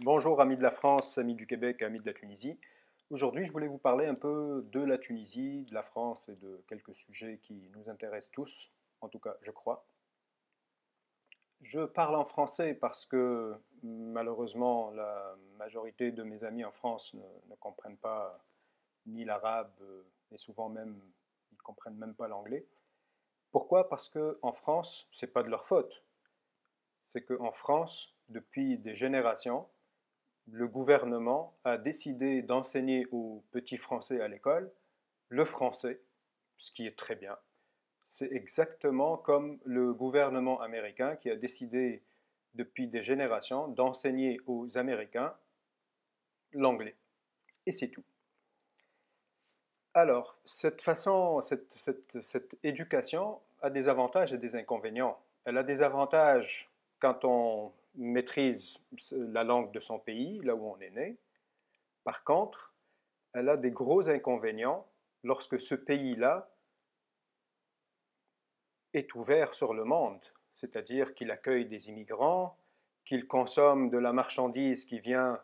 Bonjour amis de la France, amis du Québec, amis de la Tunisie. Aujourd'hui, je voulais vous parler un peu de la Tunisie, de la France et de quelques sujets qui nous intéressent tous, en tout cas je crois. Je parle en français parce que malheureusement la majorité de mes amis en France ne comprennent pas ni l'arabe et souvent même ils ne comprennent même pas l'anglais. Pourquoi? Parce qu'en France, ce n'est pas de leur faute. C'est qu'en France, depuis des générations, le gouvernement a décidé d'enseigner aux petits Français à l'école le français, ce qui est très bien. C'est exactement comme le gouvernement américain qui a décidé depuis des générations d'enseigner aux Américains l'anglais. Et c'est tout. Alors, cette éducation a des avantages et des inconvénients. Elle a des avantages quand on maîtrise la langue de son pays, là où on est né. Par contre, elle a des gros inconvénients lorsque ce pays-là est ouvert sur le monde, c'est-à-dire qu'il accueille des immigrants, qu'il consomme de la marchandise qui vient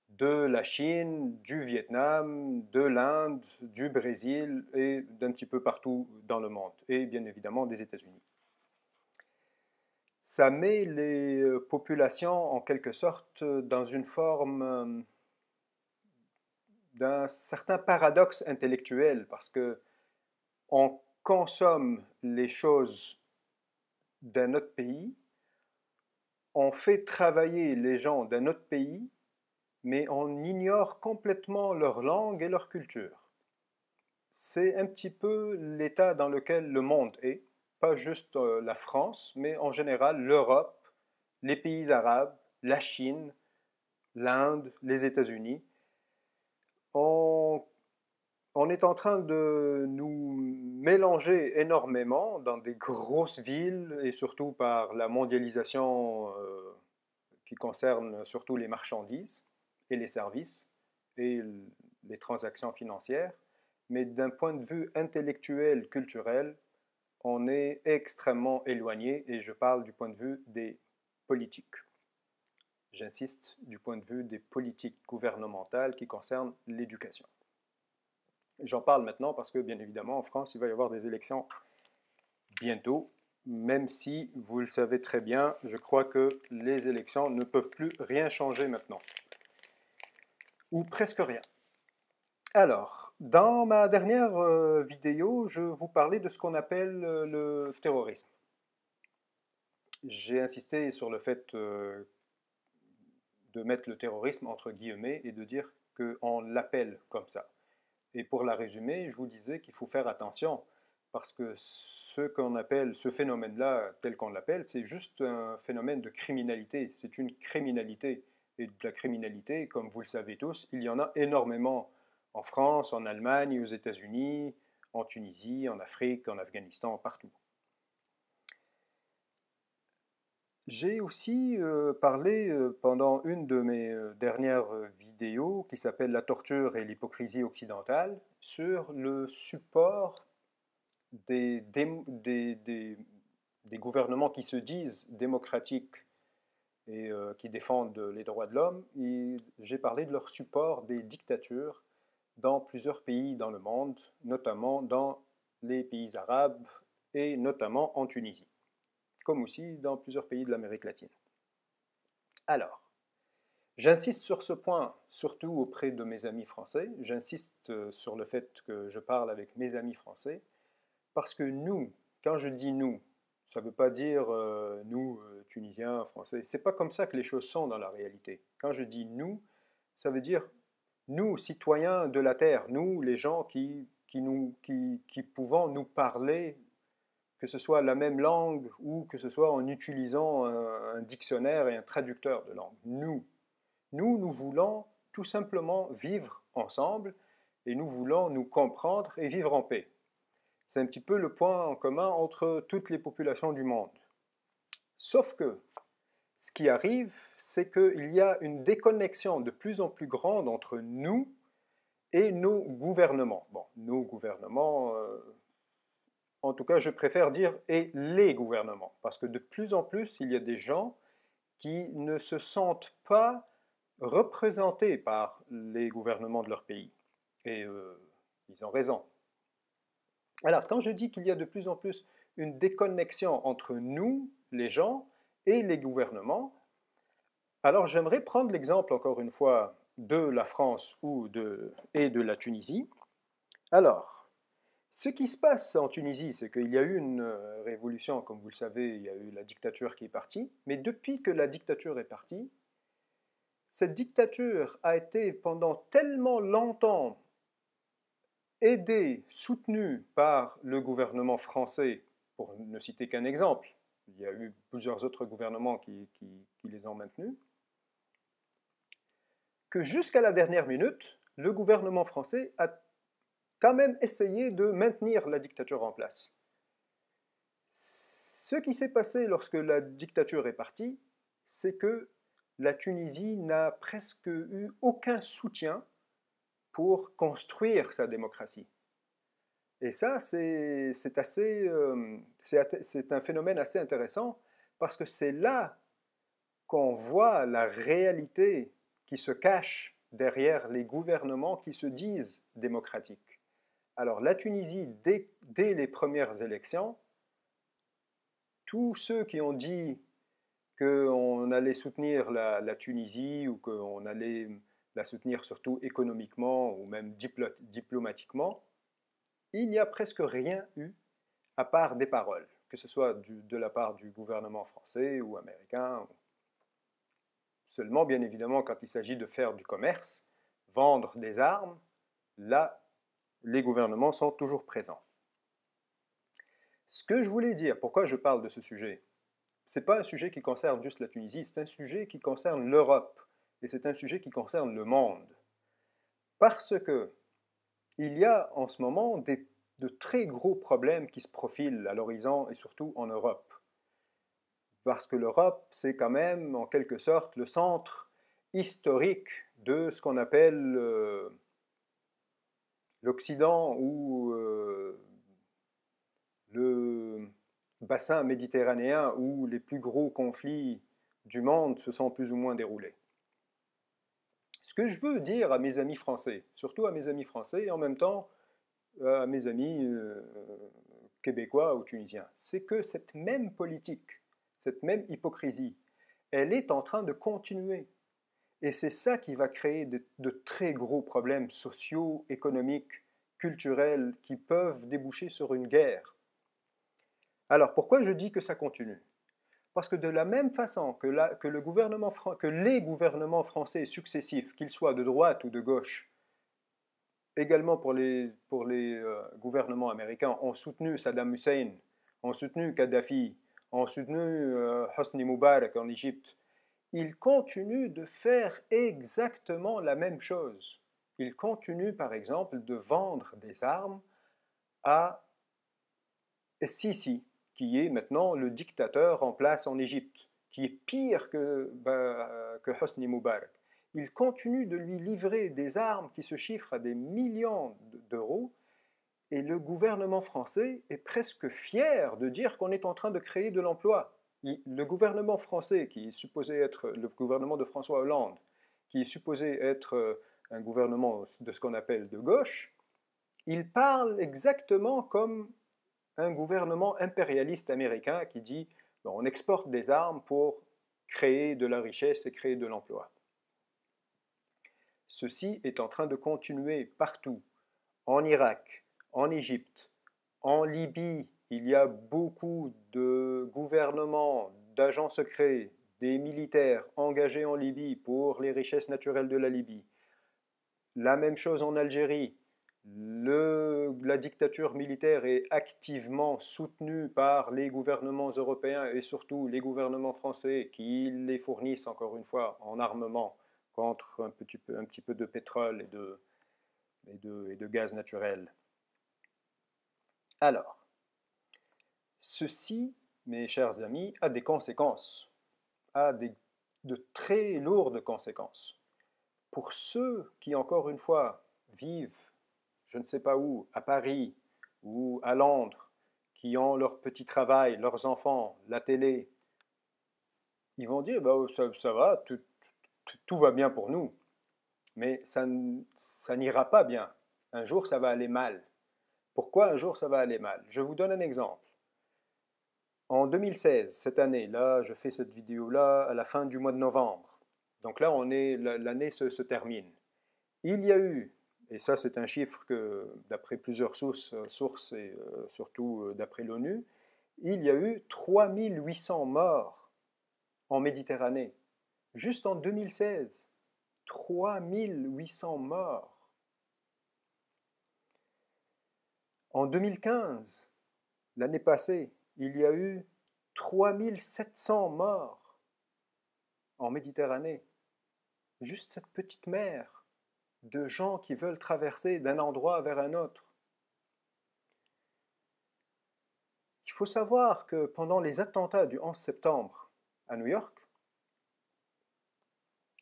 de la Chine, du Vietnam, de l'Inde, du Brésil et d'un petit peu partout dans le monde, et bien évidemment des États-Unis. Ça met les populations en quelque sorte dans une forme d'un certain paradoxe intellectuel parce que on consomme les choses d'un autre pays, on fait travailler les gens d'un autre pays, mais on ignore complètement leur langue et leur culture. C'est un petit peu l'état dans lequel le monde est, pas juste la France, mais en général l'Europe, les pays arabes, la Chine, l'Inde, les États-Unis. On On est en train de nous mélanger énormément dans des grosses villes et surtout par la mondialisation qui concerne surtout les marchandises et les services et les transactions financières. Mais d'un point de vue intellectuel, culturel, on est extrêmement éloigné et je parle du point de vue des politiques. J'insiste, du point de vue des politiques gouvernementales qui concernent l'éducation. J'en parle maintenant parce que, bien évidemment, en France, il va y avoir des élections bientôt, même si, vous le savez très bien, je crois que les élections ne peuvent plus rien changer maintenant, ou presque rien. Alors, dans ma dernière vidéo, je vous parlais de ce qu'on appelle le terrorisme. J'ai insisté sur le fait de mettre le terrorisme entre guillemets et de dire qu'on l'appelle comme ça. Et pour la résumer, je vous disais qu'il faut faire attention parce que ce qu'on appelle ce phénomène-là, tel qu'on l'appelle, c'est juste un phénomène de criminalité. C'est une criminalité. Et de la criminalité, comme vous le savez tous, il y en a énormément en France, en Allemagne, aux États-Unis, en Tunisie, en Afrique, en Afghanistan, partout. J'ai aussi parlé pendant une de mes dernières vidéos qui s'appelle La torture et l'hypocrisie occidentale sur le support des gouvernements qui se disent démocratiques et qui défendent les droits de l'homme. J'ai parlé de leur support des dictatures dans plusieurs pays dans le monde, notamment dans les pays arabes et notamment en Tunisie, comme aussi dans plusieurs pays de l'Amérique latine. Alors, j'insiste sur ce point, surtout auprès de mes amis français. J'insiste sur le fait que je parle avec mes amis français, parce que nous, quand je dis nous, ça ne veut pas dire nous, Tunisiens, Français. C'est pas comme ça que les choses sont dans la réalité. Quand je dis nous, ça veut dire nous, citoyens de la Terre, nous, les gens qui pouvons nous parler, que ce soit la même langue ou que ce soit en utilisant un dictionnaire et un traducteur de langue. Nous voulons tout simplement vivre ensemble et nous voulons nous comprendre et vivre en paix. C'est un petit peu le point en commun entre toutes les populations du monde. Sauf que ce qui arrive, c'est qu'il y a une déconnexion de plus en plus grande entre nous et nos gouvernements. Bon, nos gouvernements, en tout cas, je préfère dire et les gouvernements, parce que de plus en plus, il y a des gens qui ne se sentent pas représentés par les gouvernements de leur pays. Et ils ont raison. Alors, quand je dis qu'il y a de plus en plus une déconnexion entre nous, les gens, et les gouvernements, alors j'aimerais prendre l'exemple, encore une fois, de la France et de la Tunisie. Alors, ce qui se passe en Tunisie, c'est qu'il y a eu une révolution, comme vous le savez, il y a eu la dictature qui est partie, mais depuis que la dictature est partie, cette dictature a été pendant tellement longtemps aidée, soutenue par le gouvernement français, pour ne citer qu'un exemple, il y a eu plusieurs autres gouvernements qui les ont maintenus, que jusqu'à la dernière minute, le gouvernement français a quand même essayé de maintenir la dictature en place. Ce qui s'est passé lorsque la dictature est partie, c'est que la Tunisie n'a presque eu aucun soutien pour construire sa démocratie. Et ça, c'est un phénomène assez intéressant parce que c'est là qu'on voit la réalité qui se cache derrière les gouvernements qui se disent démocratiques. Alors la Tunisie, dès les premières élections, tous ceux qui ont dit qu'on allait soutenir la Tunisie ou qu'on allait la soutenir surtout économiquement ou même diplomatiquement, il n'y a presque rien eu à part des paroles, que ce soit de la part du gouvernement français ou américain. Seulement, bien évidemment, quand il s'agit de faire du commerce, vendre des armes, là, les gouvernements sont toujours présents. Ce que je voulais dire, pourquoi je parle de ce sujet, ce n'est pas un sujet qui concerne juste la Tunisie, c'est un sujet qui concerne l'Europe et c'est un sujet qui concerne le monde. Parce que il y a en ce moment de très gros problèmes qui se profilent à l'horizon et surtout en Europe. Parce que l'Europe, c'est quand même en quelque sorte le centre historique de ce qu'on appelle l'Occident ou le bassin méditerranéen où les plus gros conflits du monde se sont plus ou moins déroulés. Ce que je veux dire à mes amis français, surtout à mes amis français et en même temps à mes amis québécois ou tunisiens, c'est que cette même politique, cette même hypocrisie, elle est en train de continuer. Et c'est ça qui va créer de très gros problèmes sociaux, économiques, culturels, qui peuvent déboucher sur une guerre. Alors pourquoi je dis que ça continue? Parce que de la même façon que les gouvernements français successifs, qu'ils soient de droite ou de gauche, également pour les gouvernements américains, ont soutenu Saddam Hussein, ont soutenu Kadhafi, ont soutenu Hosni Moubarak en Égypte, ils continuent de faire exactement la même chose. Ils continuent par exemple de vendre des armes à Sisi, qui est maintenant le dictateur en place en Égypte, qui est pire que Hosni Moubarak. Il continue de lui livrer des armes qui se chiffrent à des millions d'euros et le gouvernement français est presque fier de dire qu'on est en train de créer de l'emploi. Le gouvernement français, qui est supposé être le gouvernement de François Hollande, qui est supposé être un gouvernement de ce qu'on appelle de gauche, il parle exactement comme un gouvernement impérialiste américain qui dit on exporte des armes pour créer de la richesse et créer de l'emploi. Ceci est en train de continuer partout, en Irak, en Égypte, en Libye. Il y a beaucoup de gouvernements, d'agents secrets, des militaires engagés en Libye pour les richesses naturelles de la Libye. La même chose en Algérie. La dictature militaire est activement soutenue par les gouvernements européens et surtout les gouvernements français qui les fournissent encore une fois en armement contre un petit peu de pétrole et de gaz naturel. Alors, ceci, mes chers amis, a des conséquences, de très lourdes conséquences. Pour ceux qui, encore une fois, vivent je ne sais pas où, à Paris ou à Londres, qui ont leur petit travail, leurs enfants, la télé, ils vont dire ça va, tout va bien pour nous, mais ça n'ira pas bien. Un jour, ça va aller mal. Pourquoi un jour, ça va aller mal? Je vous donne un exemple. En 2016, cette année, là, je fais cette vidéo-là à la fin du mois de novembre. Donc là, l'année se termine. Il y a eu, et ça c'est un chiffre que d'après plusieurs sources et surtout d'après l'ONU, il y a eu 3800 morts en Méditerranée. Juste en 2016, 3800 morts. En 2015, l'année passée, il y a eu 3700 morts en Méditerranée. Juste cette petite mer de gens qui veulent traverser d'un endroit vers un autre. Il faut savoir que pendant les attentats du 11 septembre à New York,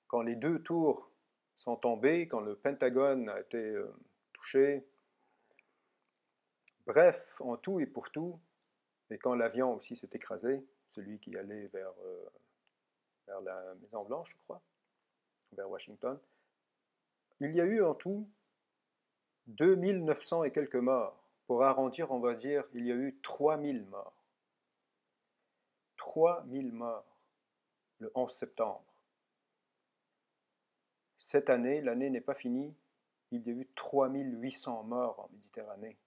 quand les 2 tours sont tombées, quand le Pentagone a été touché, bref, en tout et pour tout, et quand l'avion aussi s'est écrasé, celui qui allait vers la Maison-Blanche, je crois, vers Washington, il y a eu en tout 2900 et quelques morts. Pour arrondir, on va dire, il y a eu 3000 morts. 3000 morts le 11 septembre. Cette année, l'année n'est pas finie, il y a eu 3800 morts en Méditerranée.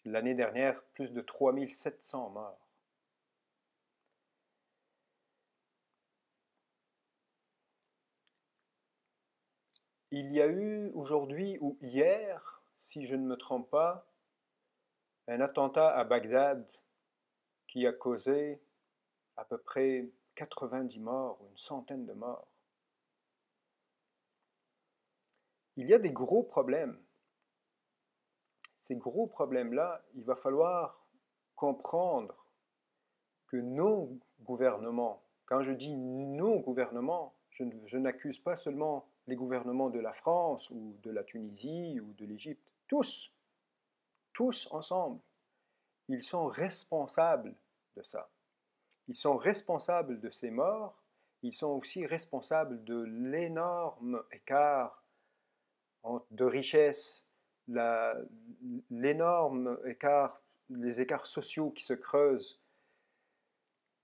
L'année dernière, plus de 3700 morts. Il y a eu aujourd'hui ou hier, si je ne me trompe pas, un attentat à Bagdad qui a causé à peu près 90 morts, ou une centaine de morts. Il y a des gros problèmes. Ces gros problèmes-là, il va falloir comprendre que nos gouvernements, quand je dis nos gouvernements, je n'accuse pas seulement les gouvernements de la France ou de la Tunisie ou de l'Égypte, tous ensemble, ils sont responsables de ça. Ils sont responsables de ces morts, ils sont aussi responsables de l'énorme écart de richesse, l'énorme écart, les écarts sociaux qui se creusent,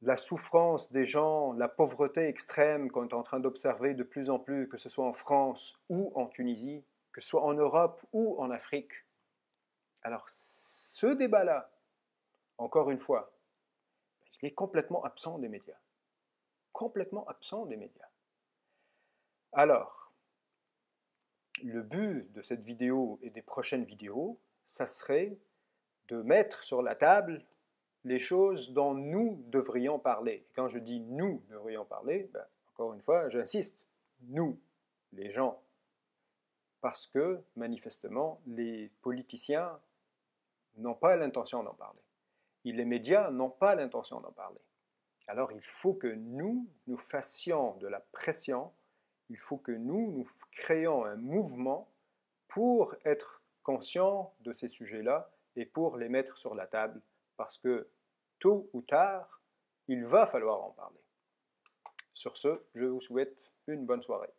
la souffrance des gens, la pauvreté extrême qu'on est en train d'observer de plus en plus, que ce soit en France ou en Tunisie, que ce soit en Europe ou en Afrique. Alors, ce débat-là, encore une fois, il est complètement absent des médias. Complètement absent des médias. Alors, le but de cette vidéo et des prochaines vidéos, ça serait de mettre sur la table les choses dont nous devrions parler. Et quand je dis nous devrions parler, ben, encore une fois, j'insiste, nous, les gens. Parce que, manifestement, les politiciens n'ont pas l'intention d'en parler. Et les médias n'ont pas l'intention d'en parler. Alors il faut que nous fassions de la pression, il faut que nous créions un mouvement pour être conscients de ces sujets-là et pour les mettre sur la table, parce que tôt ou tard, il va falloir en parler. Sur ce, je vous souhaite une bonne soirée.